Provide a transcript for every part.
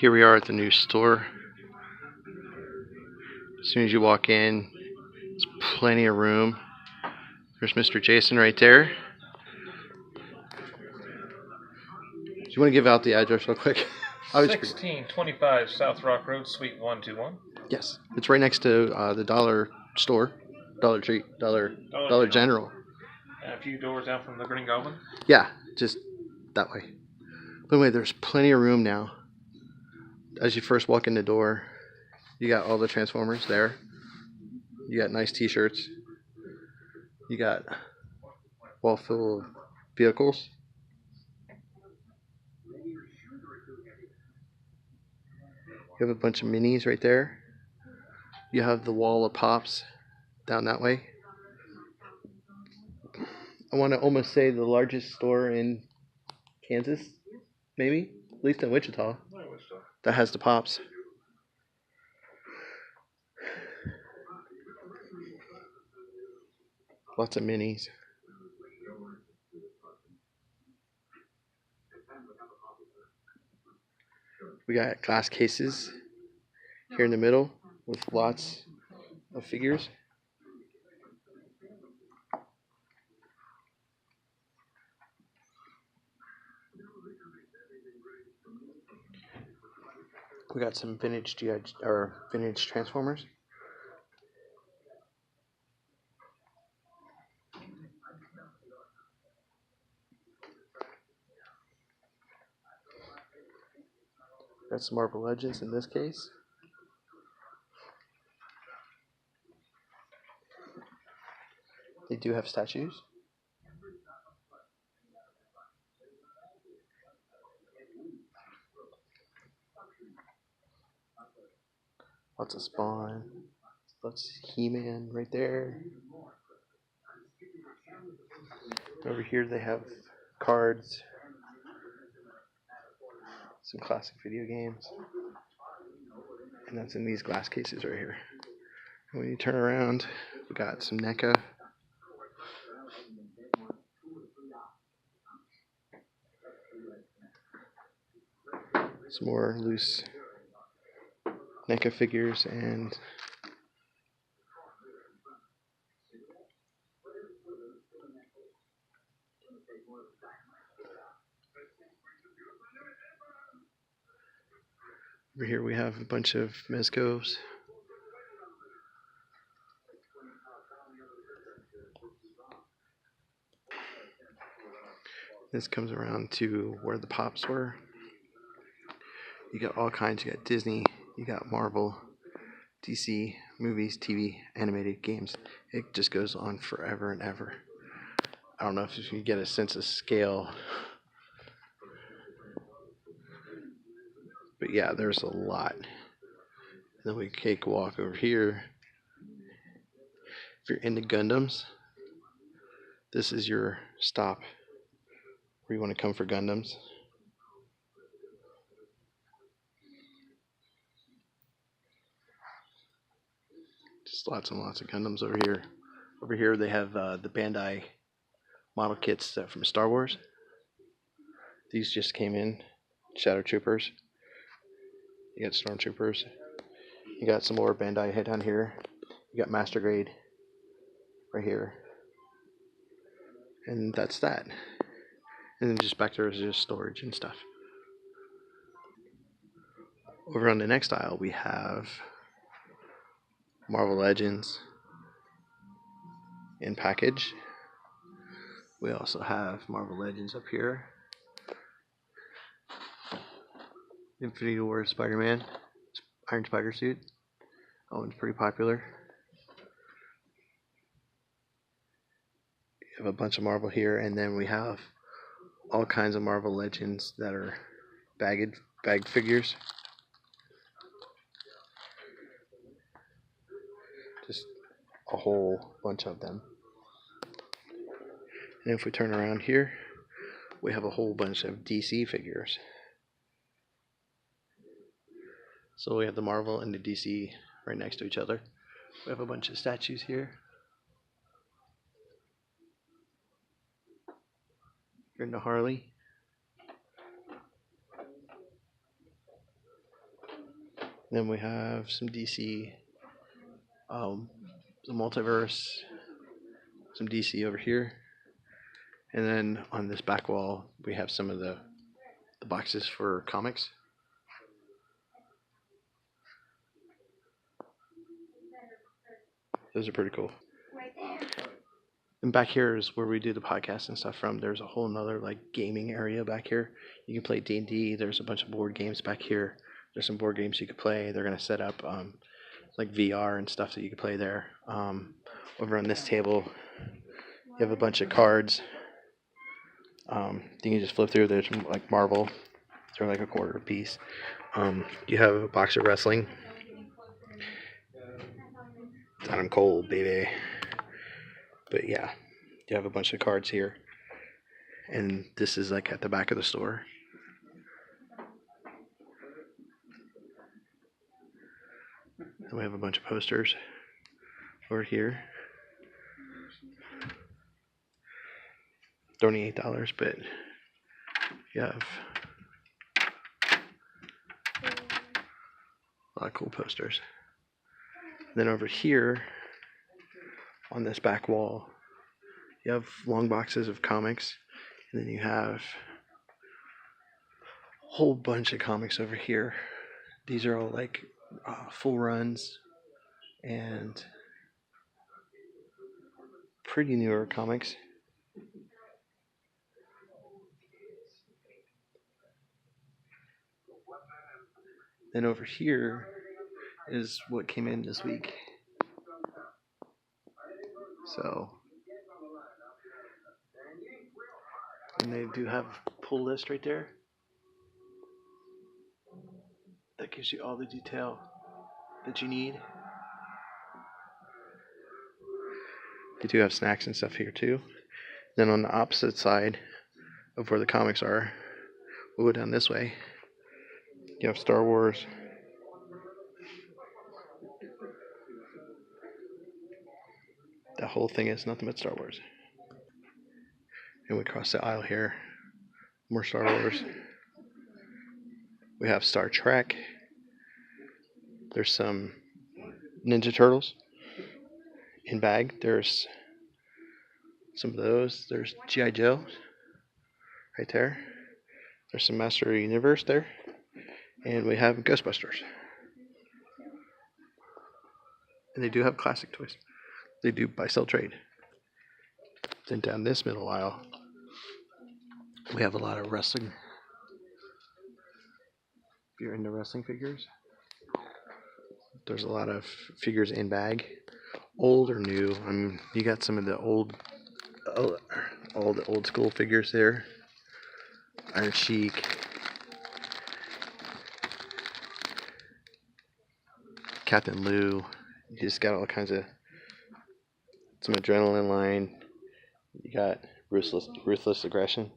Here we are at the new store. As soon as you walk in, there's plenty of room. There's Mr. Jason right there. Do you want to give out the address real quick? 1625 South Rock Road, Suite 121. Yes, it's right next to the dollar store, Dollar Tree, Dollar General. And a few doors down from the Green Goblin. Yeah, just that way. By the way, there's plenty of room now. As you first walk in the door, you got all the Transformers there. You got nice T-shirts. You got wall full of vehicles. You have a bunch of minis right there. You have the wall of Pops down that way. I want to almost say the largest store in Kansas, maybe, at least in Wichita, that has the Pops. Lots of minis. We got glass cases here in the middle with lots of figures. We got some vintage vintage Transformers. Got some Marvel Legends in this case. They do have statues. Lots of Spawn. Lots of He-Man right there. Over here they have cards. Some classic video games. And that's in these glass cases right here. And when you turn around, we got some NECA. Some more loose NECA figures and over here we have a bunch of Mezcos. This comes around to where the Pops were. You got all kinds. You got Disney, you got Marvel, DC, movies, TV, animated games. It just goes on forever and ever. I don't know if you can get a sense of scale. But yeah, there's a lot. And then we cakewalk over here. If you're into Gundams, this is your stop where you want to come for Gundams. Just lots and lots of Gundams over here. Over here they have the Bandai model kits from Star Wars. These just came in. Shadow Troopers. You got Stormtroopers. You got some more Bandai head down here. You got Master Grade right here. And that's that. And then just back there is just storage and stuff. Over on the next aisle we have Marvel Legends in package. We also have Marvel Legends up here. Infinity War Spider-Man, Iron Spider suit. That one's pretty popular. We have a bunch of Marvel here, and then we have all kinds of Marvel Legends that are bagged figures. Just a whole bunch of them. And if we turn around here, we have a whole bunch of DC figures. So we have the Marvel and the DC right next to each other. We have a bunch of statues here. You're into Harley. Then we have some DC, the multiverse, some DC over here. And then on this back wall, we have some of the boxes for comics. Those are pretty cool. And back here is where we do the podcast and stuff from. There's a whole nother like gaming area back here. You can play D&D. There's a bunch of board games back here. There's some board games you can play. They're gonna set up like VR and stuff that you can play there. Over on this table, you have a bunch of cards. You can just flip through. There's like Marvel. They're like a quarter piece. You have a box of wrestling. I'm cold, baby. But yeah, you have a bunch of cards here. And this is like at the back of the store. And we have a bunch of posters over here. They're only $8, but you have a lot of cool posters. Then over here, on this back wall, you have long boxes of comics. And then you have a whole bunch of comics over here. These are all like full runs and pretty newer comics. Then over here is what came in this week. So, and they do have a pull list right there. That gives you all the detail that you need. They do have snacks and stuff here too. Then on the opposite side of where the comics are, we'll go down this way. You have Star Wars. The whole thing is nothing but Star Wars. And we cross the aisle here. More Star Wars. We have Star Trek. There's some Ninja Turtles in bag. There's some of those. There's G.I. Joe right there. There's some Master of the Universe there. And we have Ghostbusters. And they do have classic toys. They do buy, sell, trade. Then down this middle aisle, we have a lot of wrestling. If you're into wrestling figures, there's a lot of figures in bag, old or new. I mean, you got some of the all the old school figures there. Iron Sheik, Captain Lou. You just got all kinds of some adrenaline line. You got ruthless aggression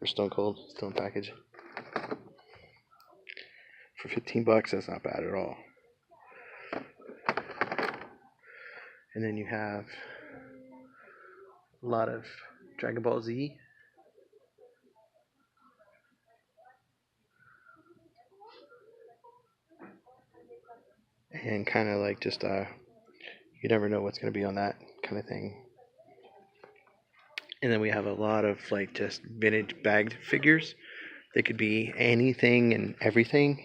or Stone Cold still in package. For $15, that's not bad at all. And then you have a lot of Dragon Ball Z. And kind of like just you never know what's going to be on that kind of thing. And then we have a lot of like just vintage bagged figures. They could be anything and everything.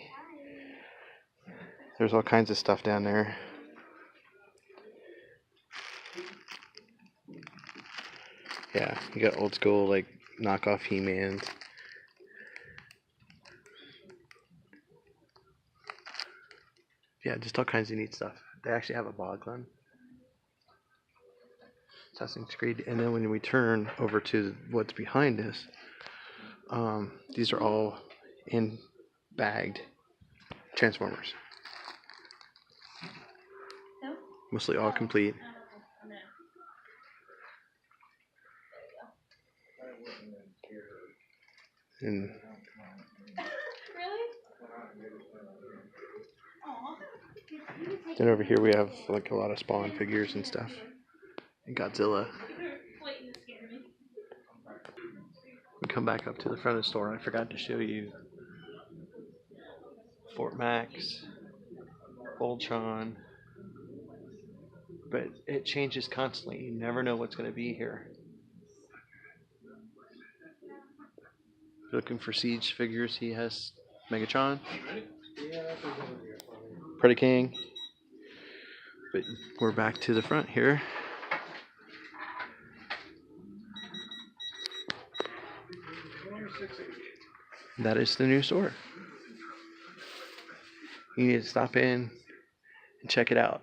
There's all kinds of stuff down there. Yeah, you got old school like knockoff He-Mans. Yeah, just all kinds of neat stuff. They actually have a Boglin. Assassin's Creed. And then when we turn over to what's behind us, these are all in bagged Transformers. Mostly all complete. And then over here we have like a lot of Spawn figures and stuff. And Godzilla. We come back up to the front of the store. I forgot to show you Fort Max. Voltron. But it changes constantly. You never know what's going to be here. Looking for Siege figures, he has Megatron, Predaking. But we're back to the front here. That is the new store. You need to stop in and check it out.